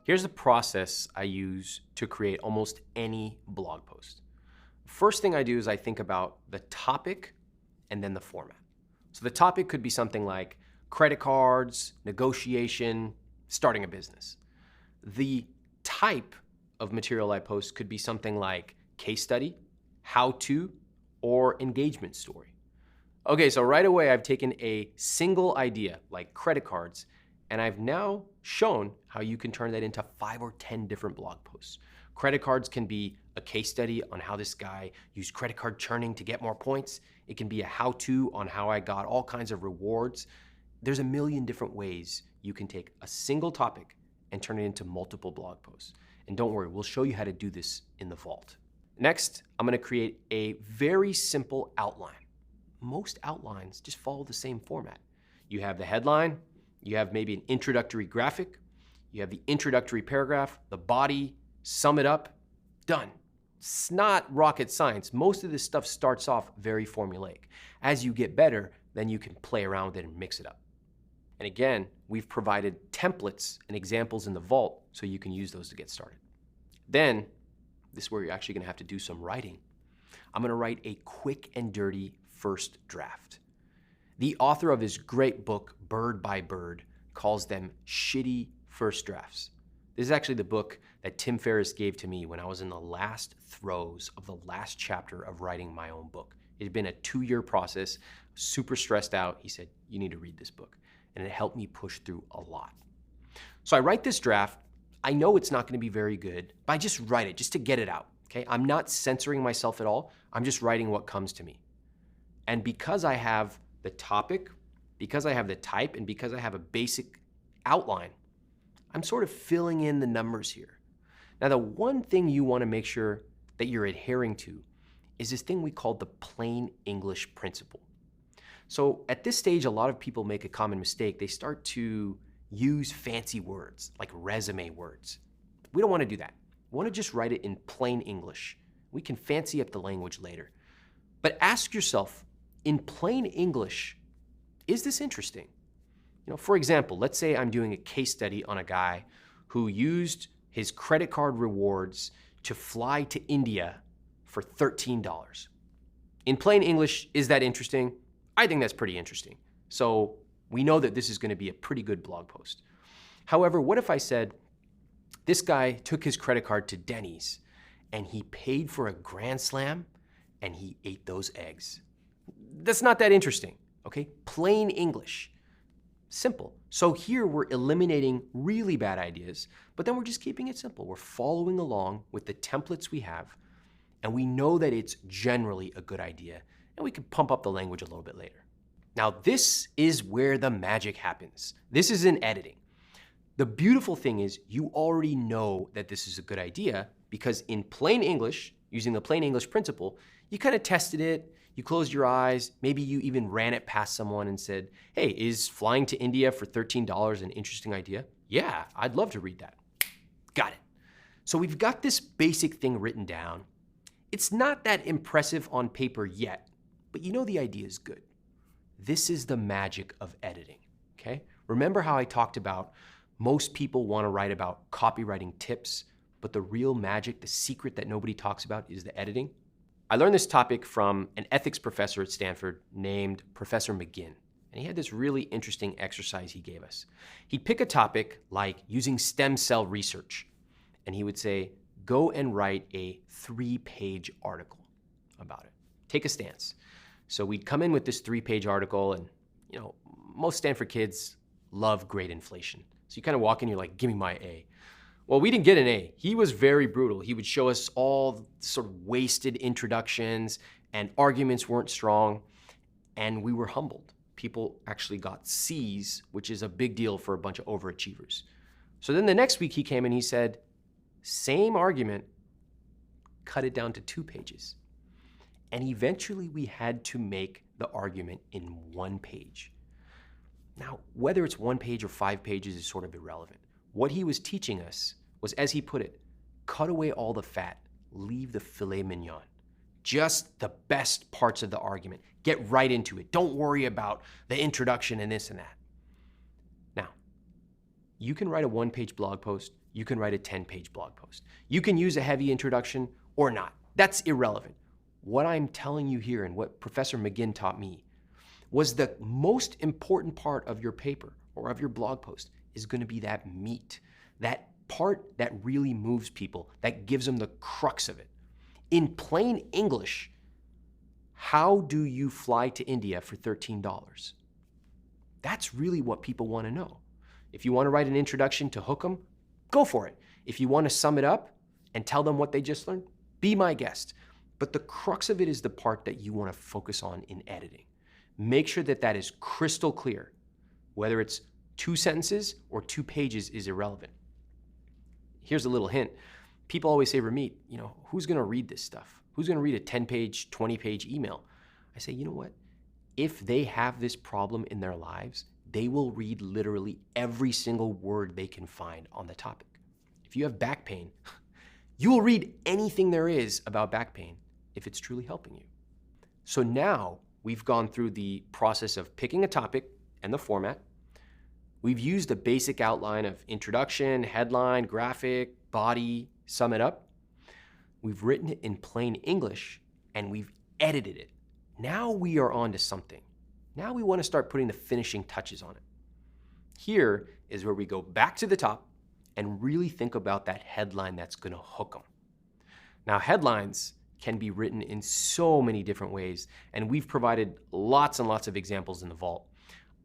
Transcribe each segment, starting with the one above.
Here's the process I use to create almost any blog post. First thing I do is I think about the topic and then the format. So the topic could be something like credit cards, negotiation, starting a business. The type of material I post could be something like case study, how-to, or engagement story. Okay, so right away I've taken a single idea like credit cards, and I've now shown how you can turn that into 5 or 10 different blog posts. Credit cards can be a case study on how this guy used credit card churning to get more points. It can be a how-to on how I got all kinds of rewards. There's a million different ways you can take a single topic and turn it into multiple blog posts. And don't worry, we'll show you how to do this in the vault. Next, I'm gonna create a very simple outline. Most outlines just follow the same format. You have the headline, you have maybe an introductory graphic, you have the introductory paragraph, the body, sum it up, done. It's not rocket science. Most of this stuff starts off very formulaic. As you get better, then you can play around with it and mix it up. And again, we've provided templates and examples in the vault so you can use those to get started. Then, this is where you're actually gonna have to do some writing. I'm gonna write a quick and dirty first draft. The author of his great book, Bird by Bird, calls them shitty first drafts. This is actually the book that Tim Ferriss gave to me when I was in the last throes of the last chapter of writing my own book. It had been a 2-year process, super stressed out. He said, you need to read this book. And it helped me push through a lot. So I write this draft. I know it's not gonna be very good, but I just write it just to get it out, okay? I'm not censoring myself at all. I'm just writing what comes to me. And because I have the topic, because I have the type, and because I have a basic outline, I'm sort of filling in the numbers here. Now, the one thing you wanna make sure that you're adhering to is this thing we call the plain English principle. So at this stage, a lot of people make a common mistake. They start to use fancy words, like resume words. We don't wanna do that. We wanna just write it in plain English. We can fancy up the language later. But ask yourself, in plain English, is this interesting? For example, let's say I'm doing a case study on a guy who used his credit card rewards to fly to India for $13. In plain English, is that interesting? I think that's pretty interesting. So we know that this is gonna be a pretty good blog post. However, what if I said, this guy took his credit card to Denny's and he paid for a Grand Slam and he ate those eggs? That's not that interesting, okay? Plain English, simple. So here we're eliminating really bad ideas, but then we're just keeping it simple. We're following along with the templates we have, and we know that it's generally a good idea, and we can pump up the language a little bit later. Now, this is where the magic happens. This is in editing. The beautiful thing is you already know that this is a good idea because in plain English, using the plain English principle, you kind of tested it, you closed your eyes, maybe you even ran it past someone and said, hey, is flying to India for $13 an interesting idea? Yeah, I'd love to read that. Got it. So we've got this basic thing written down. It's not that impressive on paper yet, but you know the idea is good. This is the magic of editing, okay? Remember how I talked about most people wanna write about copywriting tips, but the real magic, the secret that nobody talks about is the editing? I learned this topic from an ethics professor at Stanford named Professor McGinn, and he had this really interesting exercise he gave us. He'd pick a topic like using stem cell research, and he would say, go and write a 3-page article about it. Take a stance. So we'd come in with this 3-page article, and most Stanford kids love grade inflation. So you kind of walk in, you're like, give me my A. Well, we didn't get an A. He was very brutal. He would show us all sort of wasted introductions and arguments weren't strong, and we were humbled. People actually got C's, which is a big deal for a bunch of overachievers. So then the next week he came and he said, same argument, cut it down to 2 pages. And eventually we had to make the argument in 1 page. Now, whether it's 1 page or 5 pages is sort of irrelevant. What he was teaching us was, as he put it, cut away all the fat, leave the filet mignon. Just the best parts of the argument. Get right into it. Don't worry about the introduction and this and that. Now, you can write a 1-page blog post. you can write a 10-page blog post. You can use a heavy introduction or not. That's irrelevant. What I'm telling you here and what Professor McGinn taught me was the most important part of your paper or of your blog post is going to be that meat, that part that really moves people, that gives them the crux of it. In plain English, how do you fly to India for $13? That's really what people want to know. If you want to write an introduction to hook them, go for it. If you want to sum it up and tell them what they just learned, be my guest. But the crux of it is the part that you want to focus on in editing. Make sure that that is crystal clear. Whether it's 2 sentences or 2 pages is irrelevant. Here's a little hint. People always say, Ramit, who's going to read this stuff? Who's going to read a 10-page, 20-page email? I say, you know what? If they have this problem in their lives, they will read literally every single word they can find on the topic. If you have back pain, you will read anything there is about back pain if it's truly helping you. So now we've gone through the process of picking a topic and the format. We've used a basic outline of introduction, headline, graphic, body, sum it up. We've written it in plain English and we've edited it. Now we are on to something. Now we want to start putting the finishing touches on it. Here is where we go back to the top and really think about that headline that's going to hook them. Now, headlines can be written in so many different ways, and we've provided lots and lots of examples in the vault.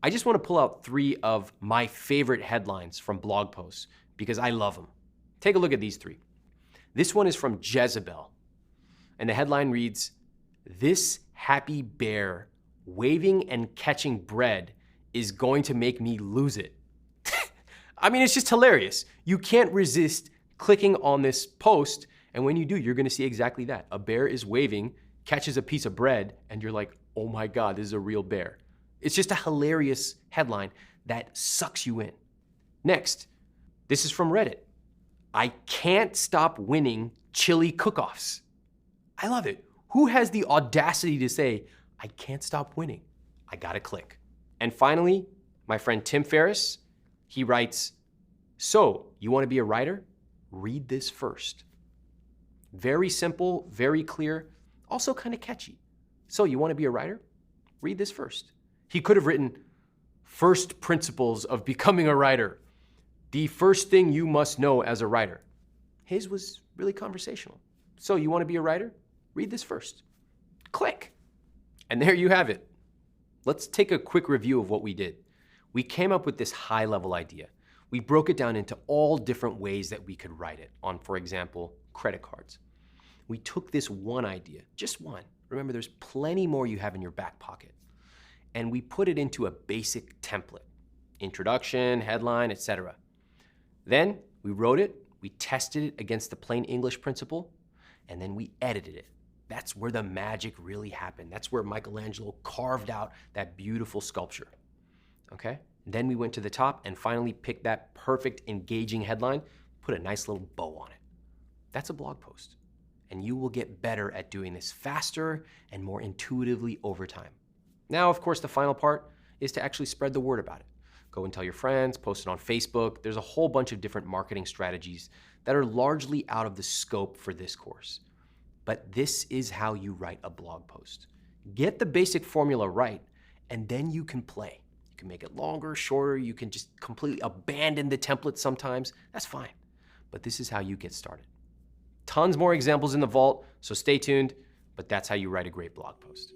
I just want to pull out 3 of my favorite headlines from blog posts because I love them. Take a look at these 3. This one is from Jezebel, and the headline reads, "This happy bear waving and catching bread is going to make me lose it." I mean, it's just hilarious. You can't resist clicking on this post, and when you do, you're gonna see exactly that. A bear is waving, catches a piece of bread, and you're like, oh my God, this is a real bear. It's just a hilarious headline that sucks you in. Next, this is from Reddit. "I can't stop winning chili cook-offs." I love it. Who has the audacity to say, I can't stop winning? I gotta click. And finally, my friend Tim Ferriss, he writes, "So, you wanna be a writer? Read this first." Very simple, very clear, also kind of catchy. So, you wanna be a writer? Read this first. He could have written, "First principles of becoming a writer. The first thing you must know as a writer." His was really conversational. So, you wanna be a writer? Read this first. Click. And there you have it. Let's take a quick review of what we did. We came up with this high-level idea. We broke it down into all different ways that we could write it on, for example, credit cards. We took this one idea, just one. Remember, there's plenty more you have in your back pocket. And we put it into a basic template, introduction, headline, etc. Then we wrote it, we tested it against the plain English principle, and then we edited it. That's where the magic really happened. That's where Michelangelo carved out that beautiful sculpture, okay? Then we went to the top and finally picked that perfect, engaging headline, put a nice little bow on it. That's a blog post. And you will get better at doing this faster and more intuitively over time. Now, of course, the final part is to actually spread the word about it. Go and tell your friends, post it on Facebook. There's a whole bunch of different marketing strategies that are largely out of the scope for this course. But this is how you write a blog post. Get the basic formula right, and then you can play. You can make it longer, shorter, you can just completely abandon the template sometimes. That's fine. But this is how you get started. Tons more examples in the vault, so stay tuned, but that's how you write a great blog post.